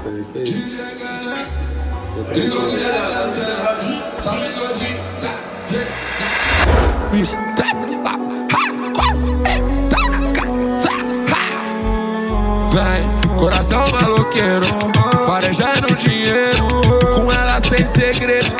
aí, que isso? Vem, coração maloqueiro, farejando dinheiro, com ela sem segredo,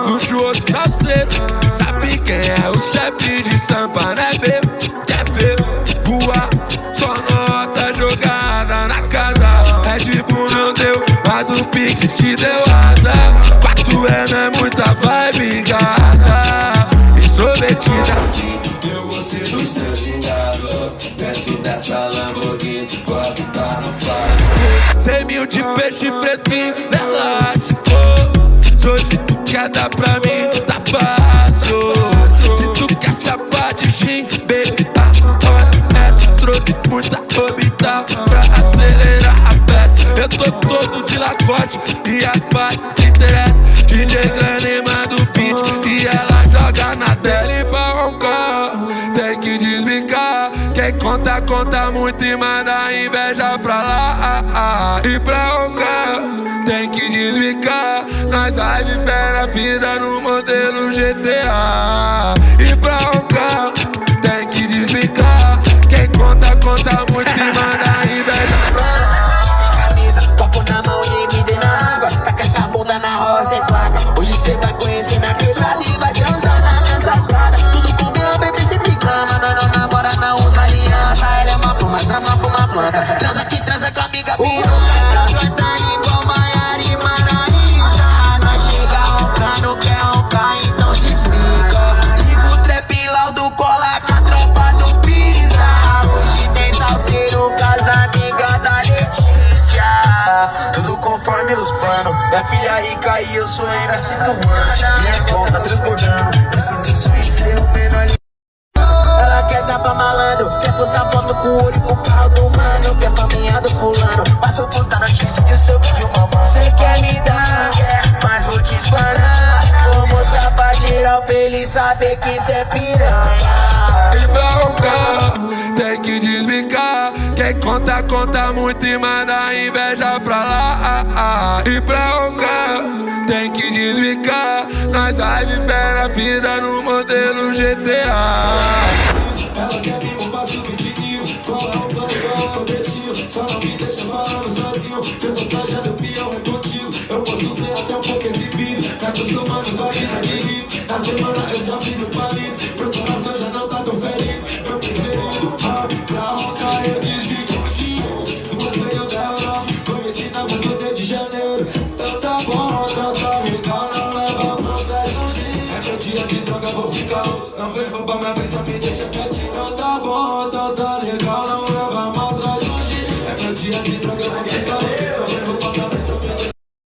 luxuoso salseiro. Sabe quem é o chefe de Sampa, né, bebo? Quer ver voar, só nota jogada na casa. É tipo não deu, mas o Pix te deu asa. 4M é muita vibe, gata, extrovertida assim. Eu gostei do seu gingado, dentro dessa Lamborghini, quando tá no passo. 100 mil de peixe fresquinho, elástico. Hoje tu quer dar pra mim, tá fácil. Se tu quer chapar de gin, baby, essa trouxe muita orbital pra acelerar a festa. Eu tô todo de Lacoste e as partes se interessam. DJ Grande manda o beat e ela joga na tela. E pra roncar, tem que desmicar. Quem conta, conta muito e manda inveja pra lá. E pra roncar, tem que desmicar. Nós vai viver a vida no modelo GTA. E pra roncar, tem que desmicar. Quem conta, conta muito e manda inveja. Sem camisa, copo na mão e me dê na água. Taca essa bunda na rosa e placa. Hoje cê vai conhecer minha quebrada e vai transar na minha sacada. Tudo com meu bebê sempre cama. Nós não namora, não usa aliança. Ela é uma flor, mas ama uma planta. Transa aqui, transa com a amiga piroca. Nós tá igual Maiara e Maraísa. Nós chega roncando, quer roncar e não desmica. Liga o trap lá do cola com a tropa do Pisa. Hoje tem salseiro com as amigas da Letícia. Tudo conforme os planos. Minha filha rica e eu sou ainda cinturante. Minha conta transbordando. Esse isso em seu menor. Ela quer dar pra malandro, quer postar foto com o ouro e com o carro do mano. Quer faminha do fulano, mas vou postar notícia que o seu vídeo mamão. Cê quer me dar, mas vou te espanar. Vou mostrar pra geral pra ele saber que cê é piranha. E pra roncar, tem que desmicar. Quem conta, conta muito e manda inveja pra lá. E pra roncar, tem que desmicar. Nós vai viver a vida no modelo GTA. Ela quer me bombar subidinho. Qual é o plano, qual é o destino? Só não me deixa falando sozinho, que eu tô trajado, peão é contigo. Eu posso ser até um pouco exibido, me acostumando com a vida de rico. Na semana eu já fiz o palito, meu coração já não tá tão ferido. Meu preferido, pra roncar eu desbico. Duas veio da Europa, conheci na Rio de Janeiro. Então tá bom, então tá legal, não leva pra trás um gin. É meu dia de droga, vou ficar louco. Não vem roubar minha brisa, me deixa quietinho. Então tá bom, então tá legal, não leva mal.